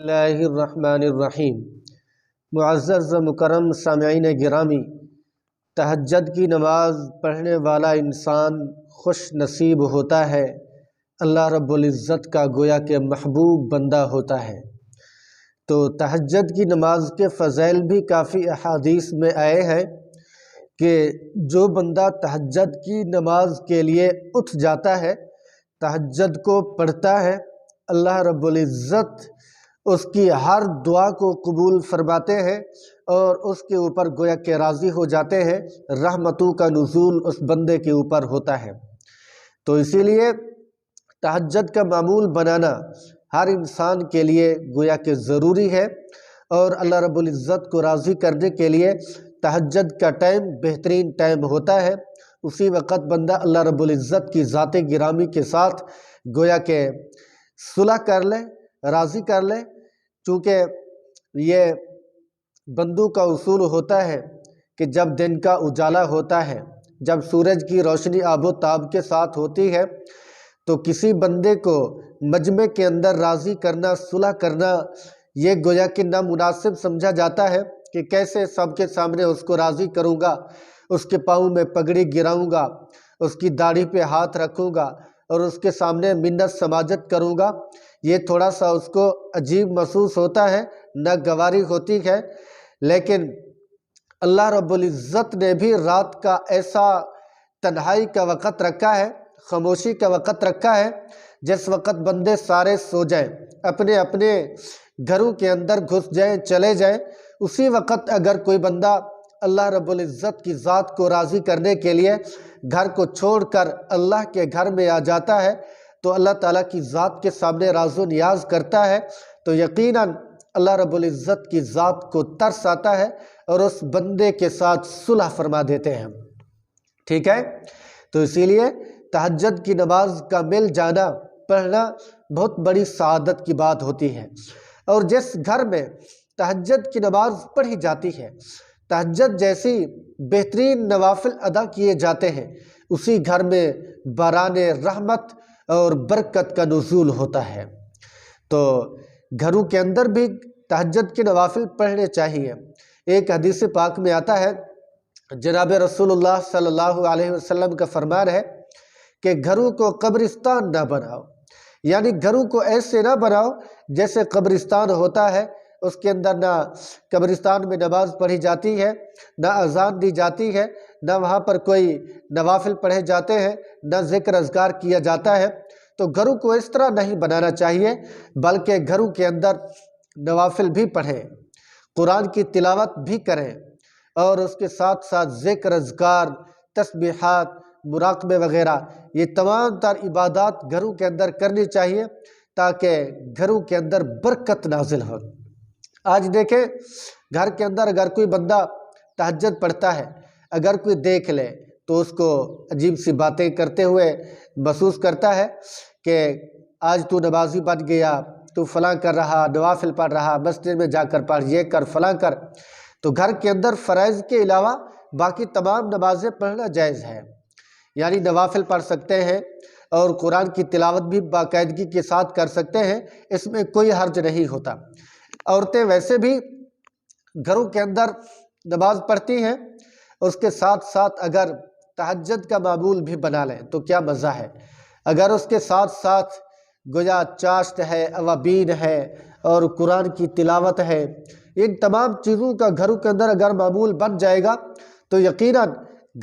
اللہ الرحمن الرحیم۔ معزز و مکرم سامعین گرامی، تہجد کی نماز پڑھنے والا انسان خوش نصیب ہوتا ہے، اللہ رب العزت کا گویا کہ محبوب بندہ ہوتا ہے۔ تو تہجد کی نماز کے فضائل بھی کافی احادیث میں آئے ہیں کہ جو بندہ تہجد کی نماز کے لیے اٹھ جاتا ہے، تہجد کو پڑھتا ہے، اللہ رب العزت اس کی ہر دعا کو قبول فرماتے ہیں اور اس کے اوپر گویا کہ راضی ہو جاتے ہیں، رحمتوں کا نزول اس بندے کے اوپر ہوتا ہے۔ تو اسی لیے تہجد کا معمول بنانا ہر انسان کے لیے گویا کہ ضروری ہے، اور اللہ رب العزت کو راضی کرنے کے لیے تہجد کا ٹائم بہترین ٹائم ہوتا ہے۔ اسی وقت بندہ اللہ رب العزت کی ذات گرامی کے ساتھ گویا کہ صلح کر لے، راضی کر لے، چونکہ یہ بندوں کا اصول ہوتا ہے کہ جب دن کا اجالا ہوتا ہے، جب سورج کی روشنی آب و تاب کے ساتھ ہوتی ہے، تو کسی بندے کو مجمع کے اندر راضی کرنا، صلح کرنا، یہ گویا کہ نامناسب سمجھا جاتا ہے کہ کیسے سب کے سامنے اس کو راضی کروں گا، اس کے پاؤں میں پگڑی گراؤں گا، اس کی داڑھی پہ ہاتھ رکھوں گا اور اس کے سامنے منت سماجت کروں گا۔ یہ تھوڑا سا اس کو عجیب محسوس ہوتا ہے، ناگواری ہوتی ہے، لیکن اللہ رب العزت نے بھی رات کا ایسا تنہائی کا وقت رکھا ہے، خاموشی کا وقت رکھا ہے، جس وقت بندے سارے سو جائیں، اپنے اپنے گھروں کے اندر گھس جائیں، چلے جائیں، اسی وقت اگر کوئی بندہ اللہ رب العزت کی ذات کو راضی کرنے کے لیے گھر کو چھوڑ کر اللہ کے گھر میں آ جاتا ہے، تو اللہ تعالیٰ کی ذات کے سامنے راز و نیاز کرتا ہے، تو یقیناً اللہ رب العزت کی ذات کو ترس آتا ہے اور اس بندے کے ساتھ صلح فرما دیتے ہیں۔ ٹھیک ہے، تو اسی لیے تہجد کی نماز کا مل جانا، پڑھنا بہت بڑی سعادت کی بات ہوتی ہے۔ اور جس گھر میں تہجد کی نماز پڑھی جاتی ہے، تہجد جیسی بہترین نوافل ادا کیے جاتے ہیں، اسی گھر میں باران رحمت اور برکت کا نزول ہوتا ہے۔ تو گھروں کے اندر بھی تہجد کے نوافل پڑھنے چاہیے۔ ایک حدیث پاک میں آتا ہے، جناب رسول اللہ صلی اللہ علیہ وسلم کا فرمان ہے کہ گھروں کو قبرستان نہ بناؤ، یعنی گھروں کو ایسے نہ بناؤ جیسے قبرستان ہوتا ہے، اس کے اندر نہ قبرستان میں نماز پڑھی جاتی ہے، نہ اذان دی جاتی ہے، نہ وہاں پر کوئی نوافل پڑھے جاتے ہیں، نہ ذکر اذکار کیا جاتا ہے۔ تو گھروں کو اس طرح نہیں بنانا چاہیے، بلکہ گھروں کے اندر نوافل بھی پڑھیں، قرآن کی تلاوت بھی کریں، اور اس کے ساتھ ساتھ ذکر اذکار، تسبیحات، مراقبے وغیرہ، یہ تمام تر عبادات گھروں کے اندر کرنی چاہیے تاکہ گھروں کے اندر برکت نازل ہو۔ آج دیکھیں، گھر کے اندر اگر کوئی بندہ تہجد پڑھتا ہے، اگر کوئی دیکھ لے تو اس کو عجیب سی باتیں کرتے ہوئے محسوس کرتا ہے کہ آج تو نمازی بن گیا، تو فلاں کر رہا، نوافل پڑھ رہا، مسجد میں جا کر پڑھ، یہ کر، فلاں کر۔ تو گھر کے اندر فرائض کے علاوہ باقی تمام نمازیں پڑھنا جائز ہے، یعنی نوافل پڑھ سکتے ہیں اور قرآن کی تلاوت بھی باقاعدگی کے ساتھ کر سکتے ہیں، اس میں کوئی حرج نہیں ہوتا۔ عورتیں ویسے بھی گھروں کے اندر نماز پڑھتی ہیں، اس کے ساتھ ساتھ اگر تہجد کا معمول بھی بنا لیں تو کیا مزہ ہے۔ اگر اس کے ساتھ ساتھ گویا چاشت ہے، اوابین ہے اور قرآن کی تلاوت ہے، ان تمام چیزوں کا گھروں کے اندر اگر معمول بن جائے گا تو یقیناً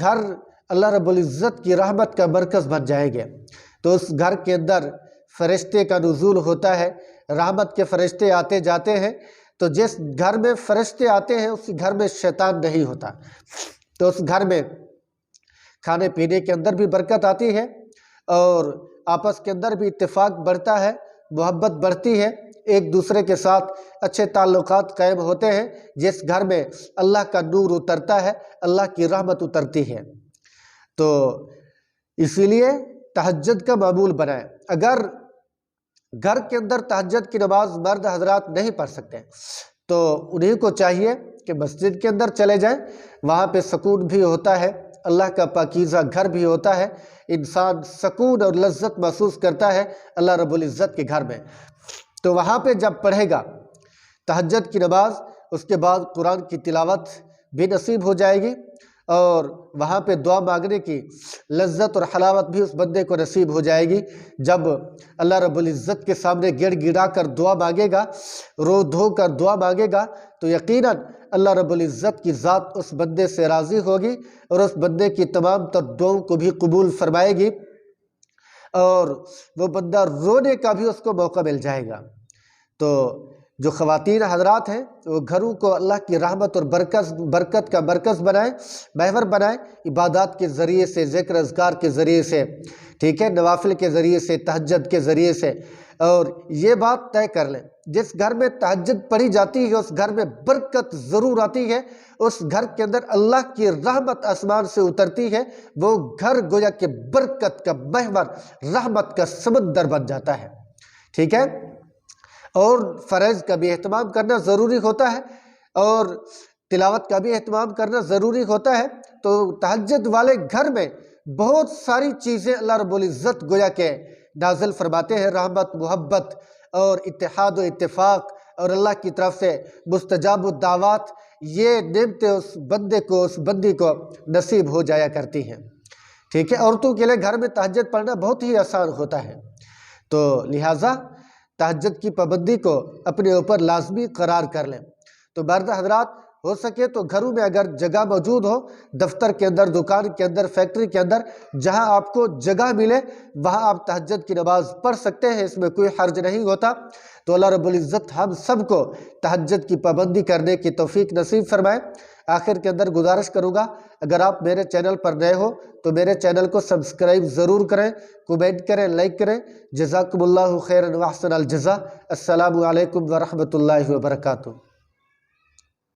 گھر اللہ رب العزت کی رحمت کا مرکز بن جائیں گے۔ تو اس گھر کے اندر فرشتے کا نزول ہوتا ہے، رحمت کے فرشتے آتے جاتے ہیں، تو جس گھر میں فرشتے آتے ہیں اسی گھر میں شیطان نہیں ہوتا۔ تو اس گھر میں کھانے پینے کے اندر بھی برکت آتی ہے اور آپس کے اندر بھی اتفاق بڑھتا ہے، محبت بڑھتی ہے، ایک دوسرے کے ساتھ اچھے تعلقات قائم ہوتے ہیں۔ جس گھر میں اللہ کا نور اترتا ہے، اللہ کی رحمت اترتی ہے۔ تو اسی لیے تہجد کا معمول بنائیں۔ اگر گھر کے اندر تہجد کی نماز مرد حضرات نہیں پڑھ سکتے تو انہیں کو چاہیے کہ مسجد کے اندر چلے جائیں، وہاں پہ سکون بھی ہوتا ہے، اللہ کا پاکیزہ گھر بھی ہوتا ہے، انسان سکون اور لذت محسوس کرتا ہے اللہ رب العزت کے گھر میں۔ تو وہاں پہ جب پڑھے گا تہجد کی نماز، اس کے بعد قرآن کی تلاوت بھی نصیب ہو جائے گی، اور وہاں پہ دعا مانگنے کی لذت اور حلاوت بھی اس بندے کو نصیب ہو جائے گی۔ جب اللہ رب العزت کے سامنے گڑ گڑا کر دعا مانگے گا، رو دھو کر دعا مانگے گا، تو یقیناً اللہ رب العزت کی ذات اس بندے سے راضی ہوگی اور اس بندے کی تمام تر دعاؤں کو بھی قبول فرمائے گی، اور وہ بندہ رونے کا بھی اس کو موقع مل جائے گا۔ تو جو خواتین حضرات ہیں وہ گھروں کو اللہ کی رحمت اور برکت کا مرکز بنائیں، محور بنائیں، عبادات کے ذریعے سے، ذکر اذکار کے ذریعے سے، ٹھیک ہے، نوافل کے ذریعے سے، تہجد کے ذریعے سے، اور یہ بات طے کر لیں جس گھر میں تہجد پڑھی جاتی ہے اس گھر میں برکت ضرور آتی ہے، اس گھر کے اندر اللہ کی رحمت آسمان سے اترتی ہے، وہ گھر گویا کہ برکت کا محور، رحمت کا سمندر بن جاتا ہے، ٹھیک ہے۔ اور فرائض کا بھی اہتمام کرنا ضروری ہوتا ہے، اور تلاوت کا بھی اہتمام کرنا ضروری ہوتا ہے۔ تو تہجد والے گھر میں بہت ساری چیزیں اللہ رب العزت گویا کہ نازل فرماتے ہیں، رحمت، محبت اور اتحاد و اتفاق، اور اللہ کی طرف سے مستجاب الدعوات، یہ نعمتیں اس بندے کو، اس بندی کو نصیب ہو جایا کرتی ہیں، ٹھیک ہے۔ عورتوں کے لیے گھر میں تہجد پڑھنا بہت ہی آسان ہوتا ہے، تو لہٰذا تہجد کی پابندی کو اپنے اوپر لازمی قرار کر لیں۔ تو مرد حضرات ہو سکے تو گھروں میں اگر جگہ موجود ہو، دفتر کے اندر، دکان کے اندر، فیکٹری کے اندر، جہاں آپ کو جگہ ملے وہاں آپ تہجد کی نماز پڑھ سکتے ہیں، اس میں کوئی حرج نہیں ہوتا۔ تو اللہ رب العزت ہم سب کو تہجد کی پابندی کرنے کی توفیق نصیب فرمائے۔ آخر کے اندر گزارش کروں گا، اگر آپ میرے چینل پر نئے ہو تو میرے چینل کو سبسکرائب ضرور کریں، کومنٹ کریں، لائک کریں۔ جزاکم اللہ خیرا و احسن الجزا۔ السلام علیکم ورحمۃ اللہ وبرکاتہ۔